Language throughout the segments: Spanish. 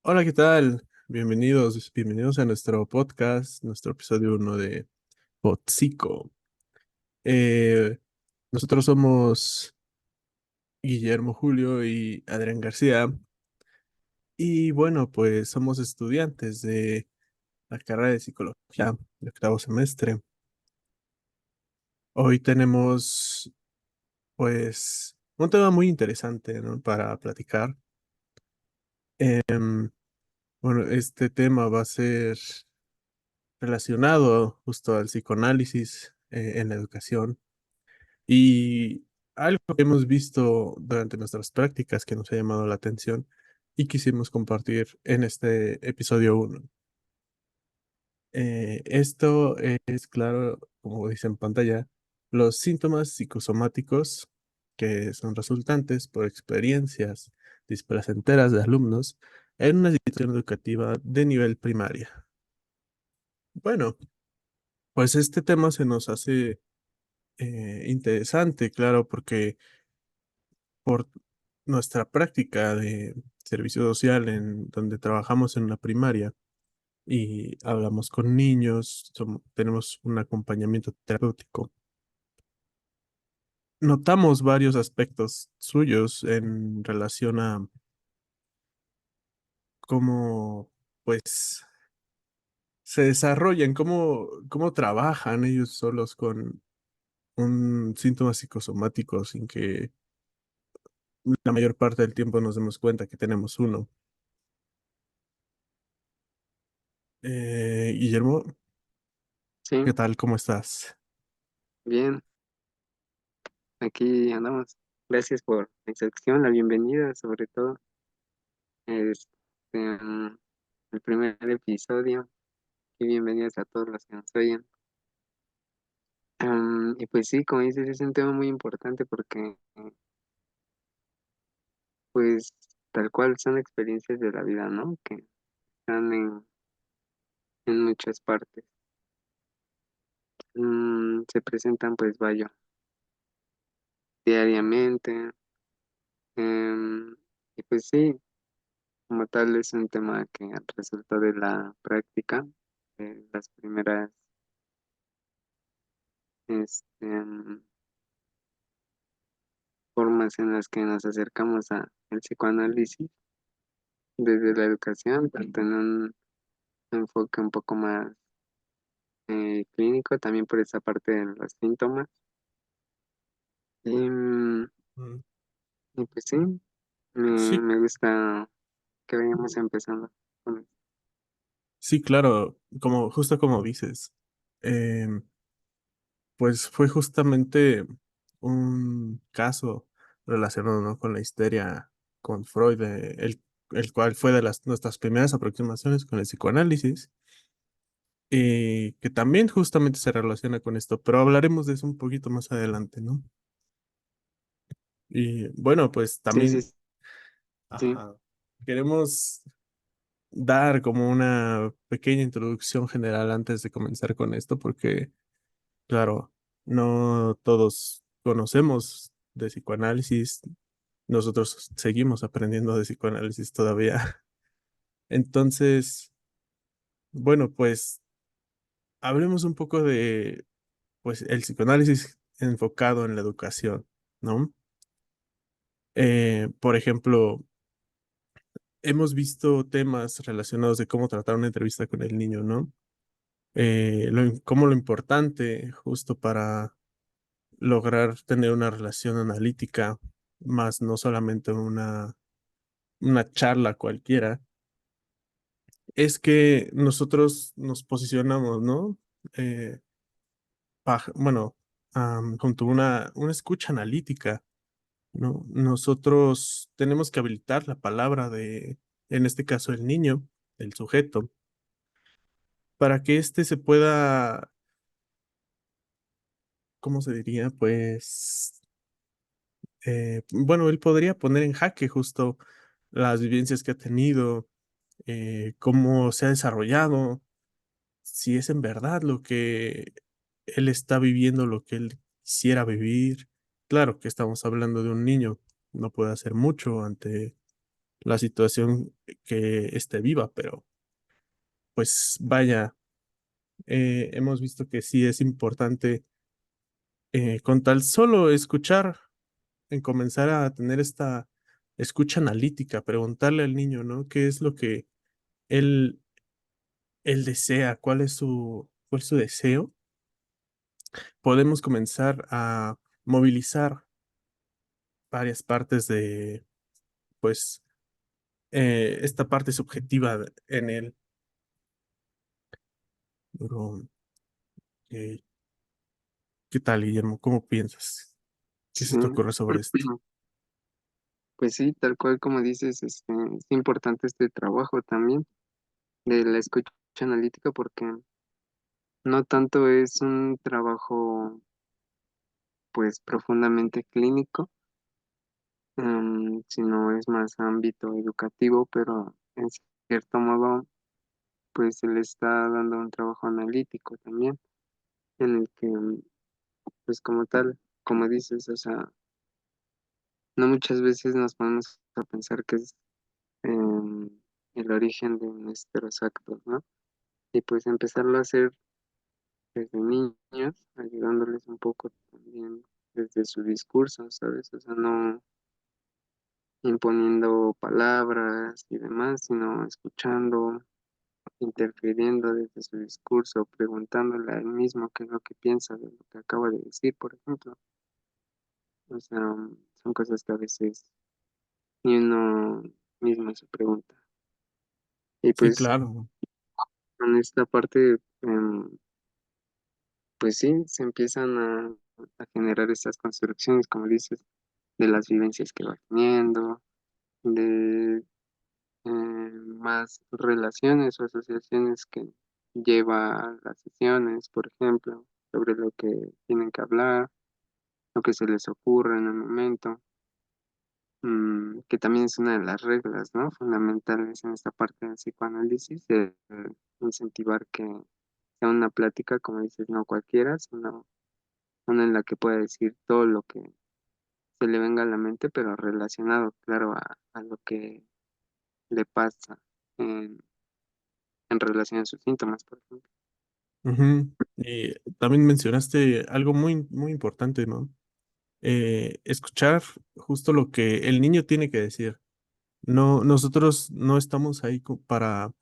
Hola, ¿qué tal? Bienvenidos a nuestro podcast, nuestro episodio uno de Potsico. Eh, Nosotros somos Guillermo Julio y Adrián García, y bueno, pues somos estudiantes de la carrera de psicología de octavo semestre. Hoy tenemos, pues, un tema muy interesante, ¿no?, para platicar. Em, bueno, este tema va a ser relacionado justo al psicoanálisis en la educación y algo que hemos visto durante nuestras prácticas que nos ha llamado la atención y quisimos compartir en este episodio uno. Esto es, claro, como dice en pantalla, los síntomas psicosomáticos que son resultantes por experiencias displacenteras de alumnos en una institución educativa de nivel primaria. Bueno, pues este tema se nos hace interesante, claro, porque por nuestra práctica de servicio social en donde trabajamos en la primaria y hablamos con niños, tenemos un acompañamiento terapéutico. Notamos varios aspectos suyos en relación a cómo, pues, se desarrollan, cómo trabajan ellos solos con un síntoma psicosomático sin que la mayor parte del tiempo nos demos cuenta que tenemos uno. Guillermo, Sí, ¿qué tal? ¿Cómo estás? bien, aquí andamos. Gracias por la instrucción, la bienvenida, sobre todo, este, mm, el primer episodio, y bienvenidos a todos los que nos oyen. Y pues sí, como dices, es un tema muy importante porque, pues, tal cual son experiencias de la vida, ¿no? Que están en muchas partes. Se presentan, pues, vaya, diariamente, y pues sí. Como tal, es un tema que resulta de la práctica, de las primeras formas en las que nos acercamos al psicoanálisis desde la educación, tanto en un enfoque un poco más clínico, también por esa parte de los síntomas. Y, Mm. y pues sí, me, Sí, me gusta que vayamos empezando con esto. sí, claro, justo como dices, em, pues fue justamente un caso relacionado, ¿no?, con la histeria con Freud, el cual fue de nuestras primeras aproximaciones con el psicoanálisis, y que también justamente se relaciona con esto, pero hablaremos de eso un poquito más adelante, ¿no? Y bueno, pues Sí, sí, también, sí, ajá, queremos dar como una pequeña introducción general antes de comenzar con esto, porque, claro, no todos conocemos de psicoanálisis, nosotros seguimos aprendiendo de psicoanálisis todavía. Entonces, bueno, pues hablemos un poco de, pues, el psicoanálisis enfocado en la educación, ¿no? Por ejemplo, hemos visto temas relacionados de cómo tratar una entrevista con el niño, ¿no? Cómo lo importante justo para lograr tener una relación analítica, más no solamente una charla cualquiera, es que nosotros nos posicionamos, ¿no? Eh, bueno, junto a una escucha analítica, ¿no? Nosotros tenemos que habilitar la palabra en este caso, el niño, el sujeto, para que éste se pueda, ¿cómo se diría? Pues bueno, él podría poner en jaque justo las vivencias que ha tenido, cómo se ha desarrollado, si es en verdad lo que él está viviendo, lo que él quisiera vivir. Claro que estamos hablando de un niño, no puede hacer mucho ante la situación que esté viva, pero pues vaya, hemos visto que sí es importante con tal solo escuchar, en comenzar a tener esta escucha analítica, preguntarle al niño, ¿no? ¿Qué es lo que él, él desea? Cuál es su deseo? Podemos comenzar a movilizar varias partes de, pues, esta parte subjetiva en él. Pero, eh, ¿qué tal, Guillermo? ¿Cómo piensas? ¿Qué se Sí, te ocurre sobre esto? pues sí, tal cual como dices, es importante este trabajo también de la escucha analítica porque no tanto es un trabajo pues profundamente clínico, sino es más ámbito educativo, pero en cierto modo pues se le está dando un trabajo analítico también, en el que pues como tal, como dices, o sea, no muchas veces nos ponemos a pensar que es em, el origen de nuestros actos, ¿no? Y pues empezarlo a hacer desde niños, ayudándoles un poco también desde su discurso, ¿sabes? O sea, no imponiendo palabras y demás, sino escuchando, interfiriendo desde su discurso, preguntándole a él mismo qué es lo que piensa de lo que acaba de decir, por ejemplo. O sea, son cosas que a veces ni uno mismo se pregunta. Y Sí, pues claro. en esta parte, pues sí, se empiezan a generar estas construcciones, como dices, de las vivencias que va teniendo, de más relaciones o asociaciones que lleva a las sesiones, por ejemplo, sobre lo que tienen que hablar, lo que se les ocurre en el momento, que también es una de las reglas, ¿no? Fundamentales en esta parte del psicoanálisis, de incentivar que sea una plática, como dices, no cualquiera, sino una en la que pueda decir todo lo que se le venga a la mente, pero relacionado, claro, a lo que le pasa en, en relación a sus síntomas, por ejemplo. Ujú. Y también mencionaste algo muy, muy importante, ¿no? Escuchar justo lo que el niño tiene que decir. No, nosotros no estamos ahí para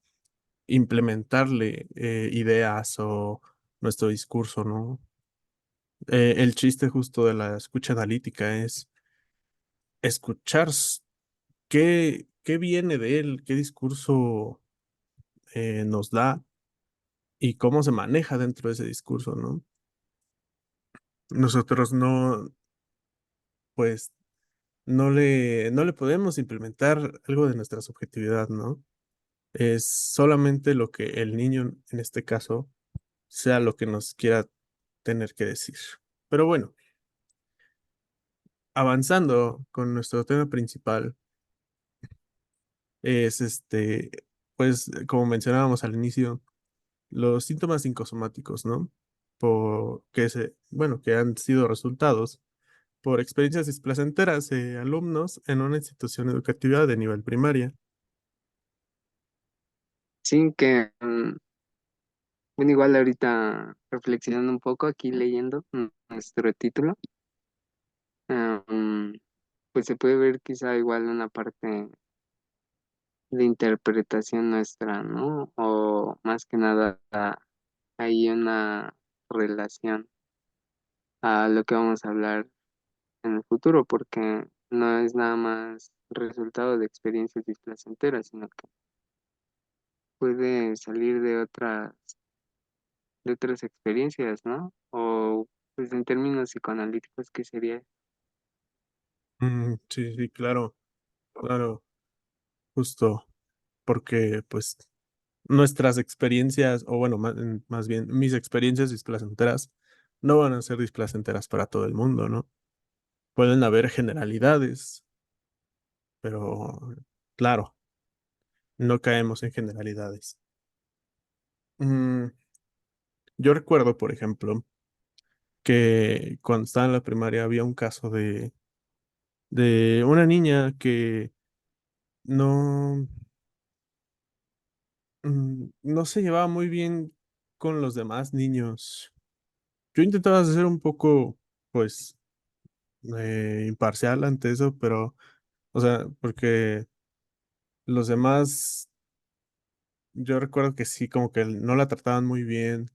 implementarle ideas o nuestro discurso, ¿no? El chiste justo de la escucha analítica es escuchar qué viene de él, qué discurso nos da y cómo se maneja dentro de ese discurso, ¿no? Nosotros no, pues, no le podemos implementar algo de nuestra subjetividad, ¿no? Es solamente lo que el niño, en este caso, sea lo que nos quiera tener que decir. Pero bueno, avanzando con nuestro tema principal, es pues, como mencionábamos al inicio, los síntomas psicosomáticos, ¿no? Bueno, que han sido resultados por experiencias displacenteras de alumnos en una institución educativa de nivel primaria. Sí, que, bueno, igual ahorita reflexionando un poco aquí leyendo nuestro título, mm, pues se puede ver quizá igual una parte de interpretación nuestra, ¿no? O más que nada hay una relación a lo que vamos a hablar en el futuro, porque no es nada más resultado de experiencias displacenteras, sino que puede salir de otras experiencias, ¿no? O pues en términos psicoanalíticos, ¿qué sería? Sí, sí, claro, claro, justo porque pues nuestras experiencias, o bueno, más bien mis experiencias displacenteras no van a ser displacenteras para todo el mundo, ¿no? Pueden haber generalidades, pero claro, no caemos en generalidades. Mm, yo recuerdo, por ejemplo, que cuando estaba en la primaria había un caso de una niña que no, no se llevaba muy bien con los demás niños. Yo intentaba ser un poco, pues, imparcial ante eso, pero, o sea, porque los demás, yo recuerdo que sí, como que no la trataban muy bien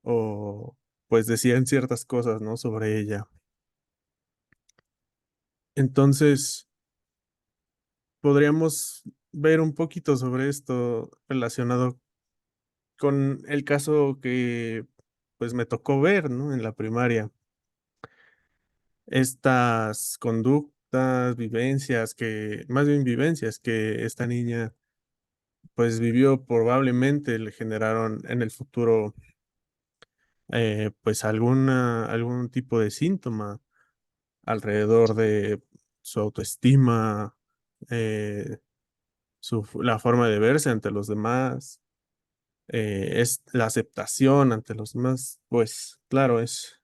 o pues decían ciertas cosas, ¿no? Sobre ella. Entonces, podríamos ver un poquito sobre esto relacionado con el caso que pues me tocó ver, ¿no? En la primaria. Estas conductas, vivencias más bien vivencias que esta niña pues vivió, probablemente le generaron en el futuro pues algún tipo de síntoma alrededor de su autoestima, eh, la forma de verse ante los demás, es la aceptación ante los demás, pues claro, es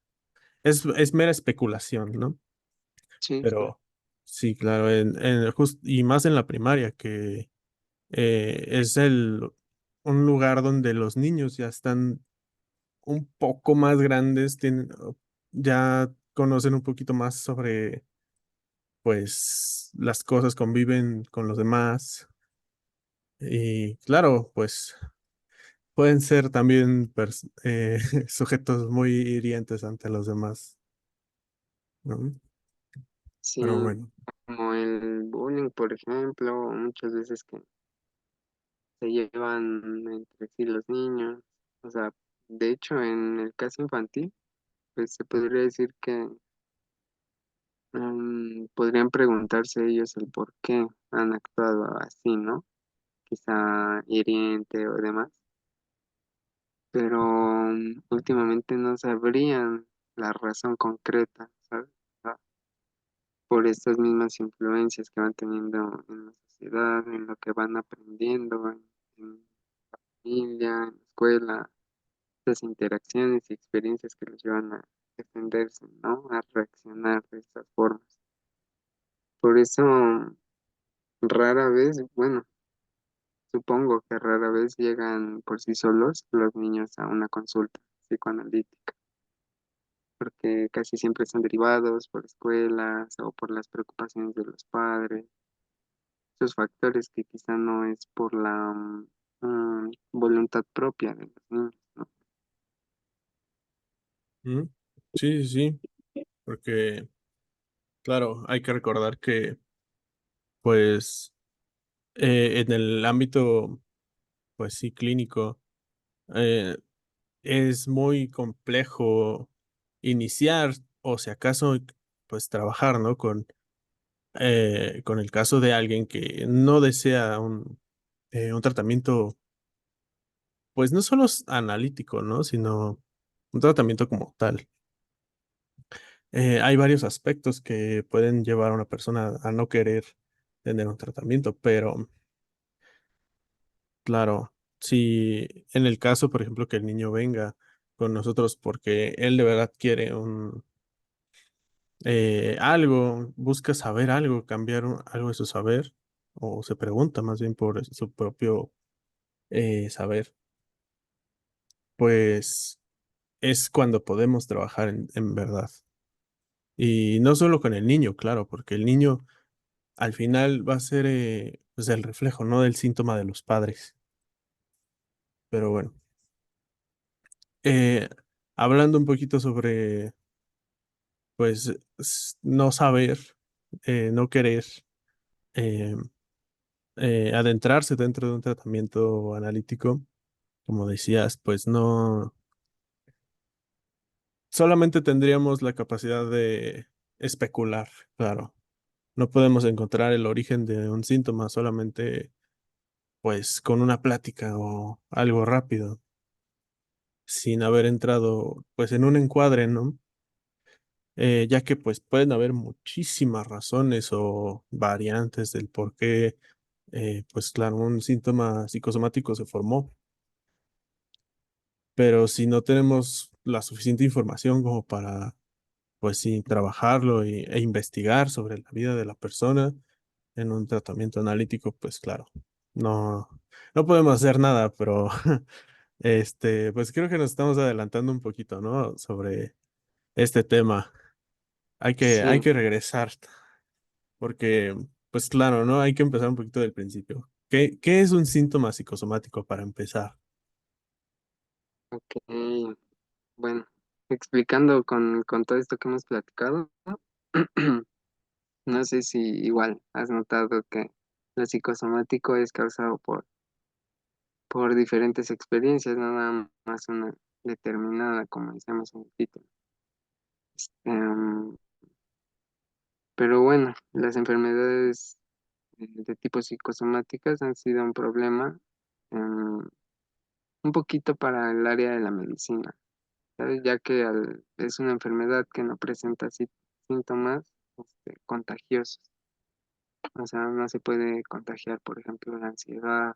mera especulación, ¿no? Sí, claro. Pero sí, claro, y más en la primaria, que es un lugar donde los niños ya están un poco más grandes, ya conocen un poquito más sobre, pues, las cosas, conviven con los demás. Y claro, pues pueden ser también sujetos muy hirientes ante los demás, ¿no? Pero Sí, bueno. como el bullying, por ejemplo, muchas veces que se llevan entre sí los niños. O sea, de hecho, en el caso infantil, pues se podría decir que podrían preguntarse ellos el por qué han actuado así, ¿no? Quizá hiriente o demás, pero últimamente no sabrían la razón concreta, ¿sabes? O sea, por estas mismas influencias que van teniendo en la sociedad, en lo que van aprendiendo en familia, en la escuela, estas interacciones y experiencias que los llevan a defenderse, ¿no? A reaccionar de estas formas. Por eso, rara vez, bueno, supongo que rara vez llegan por sí solos los niños a una consulta psicoanalítica, porque casi siempre están derivados por escuelas o por las preocupaciones de los padres, esos factores que quizá no es por la voluntad propia de los niños, ¿no? ¿Mm? Sí, sí, sí, porque claro, hay que recordar que pues en el ámbito pues sí clínico eh, es muy complejo iniciar o si acaso pues trabajar, ¿no? Con el caso de alguien que no desea un tratamiento pues no solo es analítico, ¿no? Sino un tratamiento como tal. Hay varios aspectos que pueden llevar a una persona a no querer tener un tratamiento, pero claro, si en el caso, por ejemplo, que el niño venga con nosotros porque él de verdad quiere algo, busca saber algo, cambiar algo de su saber, o se pregunta más bien por su propio saber, pues es cuando podemos trabajar en verdad. Y no solo con el niño, claro, porque el niño al final va a ser pues el reflejo, ¿no? Del síntoma de los padres. Pero bueno, eh, hablando un poquito sobre, pues, no saber, no querer eh, adentrarse dentro de un tratamiento analítico, como decías, pues no, solamente tendríamos la capacidad de especular, claro. No podemos encontrar el origen de un síntoma solamente, pues, con una plática o algo rápido, sin haber entrado, pues, en un encuadre, ¿no? Ya que, pues, pueden haber muchísimas razones o variantes del por qué, pues, claro, un síntoma psicosomático se formó, pero si no tenemos la suficiente información como para pues sí, trabajarlo e investigar sobre la vida de la persona en un tratamiento analítico, pues claro, no, no podemos hacer nada, pero pues creo que nos estamos adelantando un poquito, ¿no? Sobre este tema. Hay Sí, que regresar, porque, pues claro, ¿no? Hay que empezar un poquito del principio. ¿Qué es un síntoma psicosomático para empezar? ok. Bueno, explicando con todo esto que hemos platicado, ¿no? No sé si igual has notado que lo psicosomático es causado por diferentes experiencias, no nada más una determinada, como decíamos en el título. Em, pero bueno, las enfermedades de tipo psicosomáticas han sido un problema em, un poquito para el área de la medicina, ¿sabes? Ya que es una enfermedad que no presenta síntomas contagiosos. O sea, no se puede contagiar, por ejemplo, la ansiedad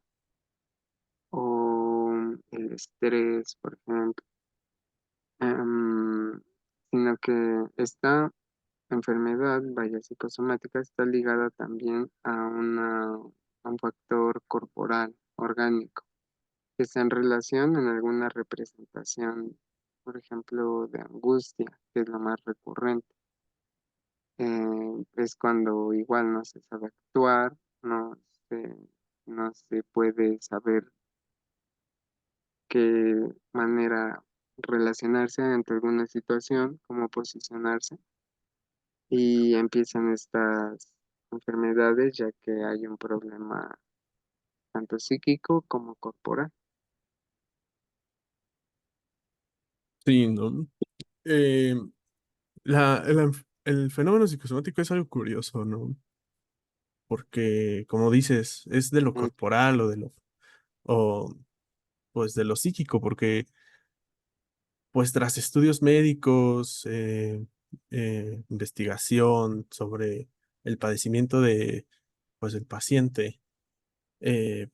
o el estrés, por ejemplo. Em, Sino que esta enfermedad, vaya psicosomática, está ligada también a un factor corporal, orgánico, que está en relación en alguna representación, por ejemplo, de angustia, que es lo más recurrente. Es cuando igual no se sabe actuar, se, no se puede saber qué manera relacionarse ante alguna situación, cómo posicionarse, y empiezan estas enfermedades ya que hay un problema tanto psíquico como corporal. Sí, ¿no? Eh, el fenómeno psicosomático es algo curioso, ¿no? Porque, como dices, es de lo En- corporal o pues de lo psíquico, porque pues tras estudios médicos, investigación sobre el padecimiento de pues el paciente, eh,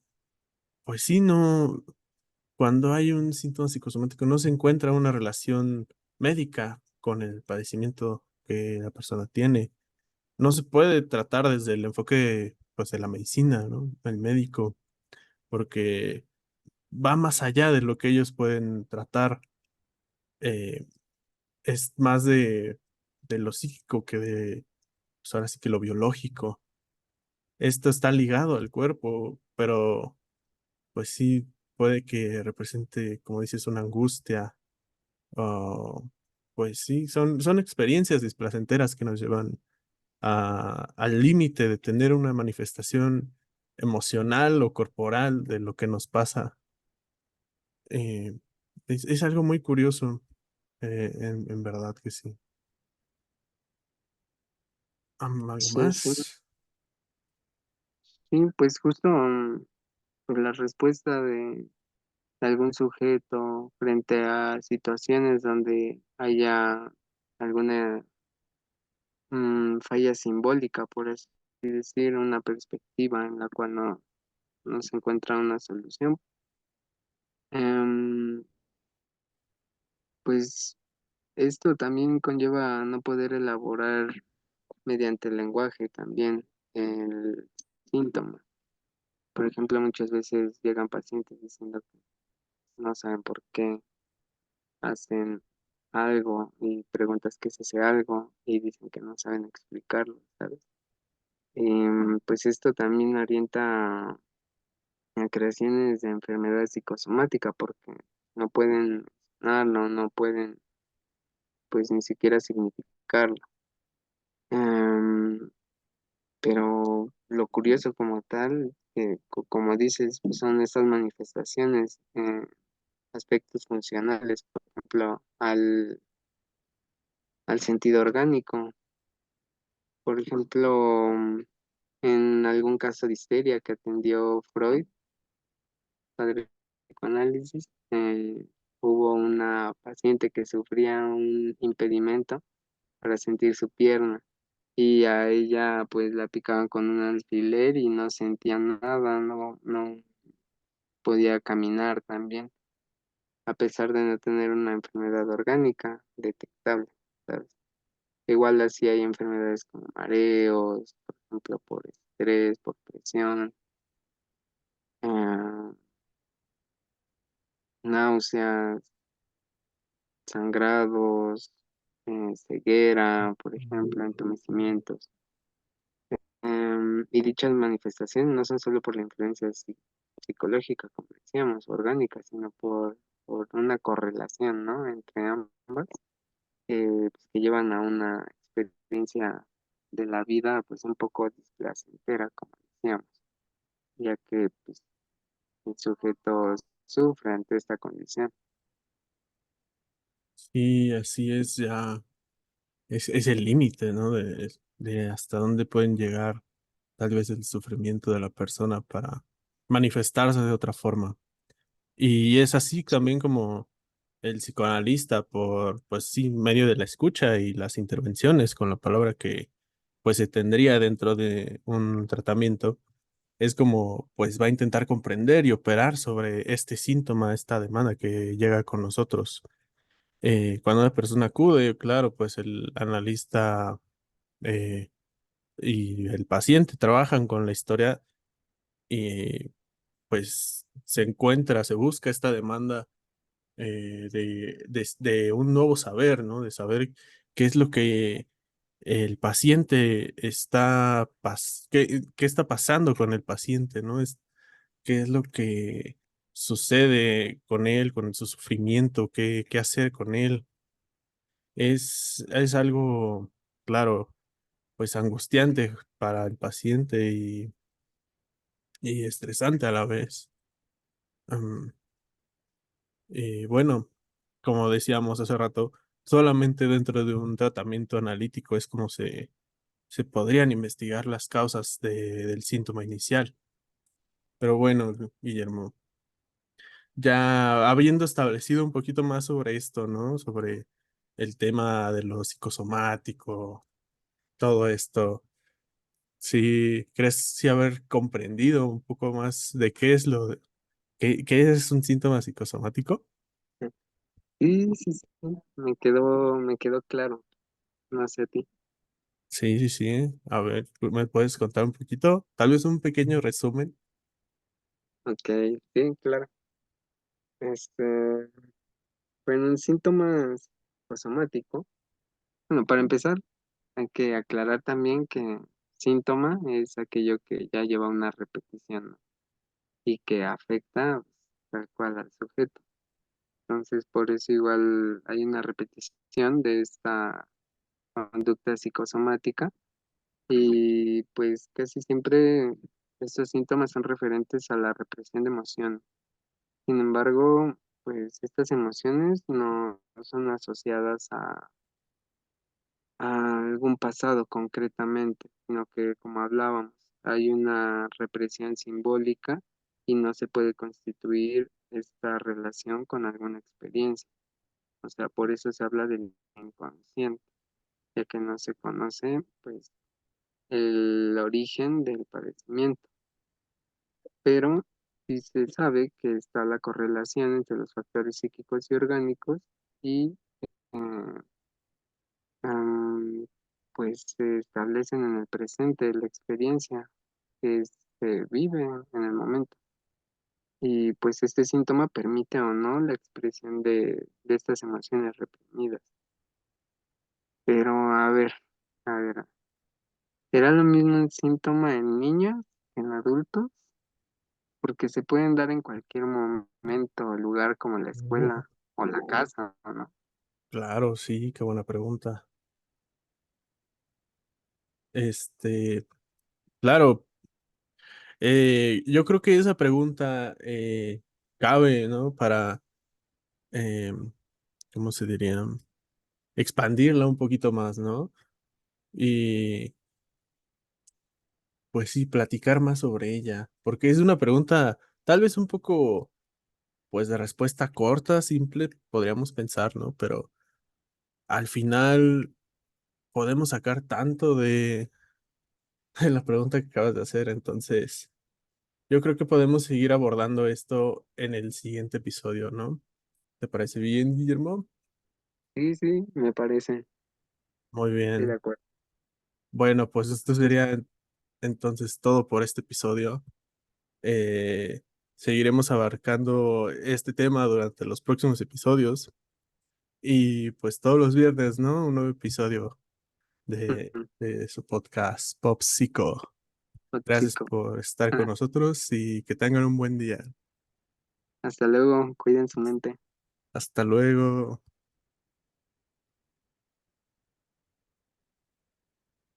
pues sí, no, cuando hay un síntoma psicosomático no se encuentra una relación médica con el padecimiento que la persona tiene. No se puede tratar desde el enfoque pues de la medicina, ¿no? El médico, porque va más allá de lo que ellos pueden tratar. eh, es más de lo psíquico que pues ahora sí que lo biológico. Esto está ligado al cuerpo, pero pues sí puede que represente, como dices, una angustia. O pues sí, son experiencias displacenteras que nos llevan al límite de tener una manifestación emocional o corporal de lo que nos pasa. Eh, es algo muy curioso, en verdad que sí. ¿Algo Sí, sí, más? sí, pues justo por la respuesta de algún sujeto frente a situaciones donde haya alguna falla simbólica, por así decir, una perspectiva en la cual no se encuentra una solución. Em, pues esto también conlleva a no poder elaborar mediante el lenguaje también el síntoma. Por ejemplo, muchas veces llegan pacientes diciendo que no saben por qué hacen algo y preguntas qué es ese algo y dicen que no saben explicarlo, ¿sabes? Pues esto también orienta a creaciones de enfermedad psicosomática porque no pueden mencionarlo, no pueden pues ni siquiera significarlo. Em, pero lo curioso como tal, como dices, pues, son estas manifestaciones, aspectos funcionales, por ejemplo, al sentido orgánico. Por ejemplo, en algún caso de histeria que atendió Freud, padre de psicoanálisis, hubo una paciente que sufría un impedimento para sentir su pierna y a ella pues la picaban con un alfiler y no sentía nada, no podía caminar también, a pesar de no tener una enfermedad orgánica detectable, ¿sabes? Igual así hay enfermedades como mareos, por ejemplo, por estrés, por presión, ah, náuseas, sangrados, ceguera, por ejemplo, entumecimientos. Y dichas manifestaciones no son solo por la influencia psicológica, como decíamos, orgánica, sino por una correlación, ¿no? Entre ambas, pues, que llevan a una experiencia de la vida, pues un poco displacentera, como decíamos, ya que pues, el sujeto sufre ante esta condición. Sí, así es, ya es el límite, ¿no? De hasta dónde pueden llegar tal vez el sufrimiento de la persona para manifestarse de otra forma. Y es así también como el psicoanalista, por, pues sí, medio de la escucha y las intervenciones con la palabra que pues se tendría dentro de un tratamiento, es como pues va a intentar comprender y operar sobre este síntoma, esta demanda que llega con nosotros. Cuando una persona acude, claro, pues el analista eh, y el paciente trabajan con la historia y pues se encuentra, se busca esta demanda de un nuevo saber, ¿no? De saber qué es lo que el paciente qué está pasando con el paciente, ¿no? Qué es lo que sucede con él, con su sufrimiento, qué hacer con él. Es algo, claro, pues angustiante para el paciente y estresante a la vez. Am, y bueno, como decíamos hace rato, solamente dentro de un tratamiento analítico es como se podrían investigar las causas del síntoma inicial. Pero bueno, Guillermo, ya habiendo establecido un poquito más sobre esto, ¿no? Sobre el tema de lo psicosomático, todo esto. Si crees si haber comprendido un poco más de qué es qué es un síntoma psicosomático. Sí, sí, sí, me quedó claro, no sé a ti. Sí, sí, sí. A ver, ¿me puedes contar un poquito? Tal vez un pequeño resumen. Ok, sí, claro. Este, bueno, un síntoma psicosomático. Bueno, para empezar, hay que aclarar también que síntoma es aquello que ya lleva una repetición, ¿no? Y que afecta pues, tal cual al sujeto. Entonces, por eso igual hay una repetición de esta conducta psicosomática y pues casi siempre estos síntomas son referentes a la represión de emociones. Sin embargo, pues estas emociones no son asociadas a algún pasado concretamente, sino que como hablábamos, hay una represión simbólica y no se puede constituir esta relación con alguna experiencia. O sea, por eso se habla del inconsciente, ya que no se conoce, pues, el origen del padecimiento. Pero sí se sabe que está la correlación entre los factores psíquicos y orgánicos y eh, am, pues se establecen en el presente de la experiencia que se vive en el momento. Y pues este síntoma permite o no la expresión de estas emociones reprimidas. Pero a ver, ¿será lo mismo un síntoma en niños que en adultos? Porque se pueden dar en cualquier momento o lugar como la Oh, escuela o la casa, ¿o no? claro, sí, qué buena pregunta. Este, claro, yo creo que esa pregunta cabe, ¿no? Para, eh, ¿cómo se diría? Expandirla un poquito más, ¿no? Y pues sí, platicar más sobre ella, porque es una pregunta tal vez un poco, pues de respuesta corta, simple, podríamos pensar, ¿no? Pero al final podemos sacar tanto de la pregunta que acabas de hacer, entonces yo creo que podemos seguir abordando esto en el siguiente episodio, ¿no? ¿Te parece bien, Guillermo? Sí, sí, me parece. Muy Estoy de bien. acuerdo. Bueno, pues esto sería entonces todo por este episodio. Eh, Seguiremos abarcando este tema durante los próximos episodios y pues todos los viernes, ¿no? Un nuevo episodio Ujú. de su podcast Pop Psico. Gracias Tóxico. por estar con Ah, nosotros y que tengan un buen día. hasta luego, cuiden su mente. Hasta luego.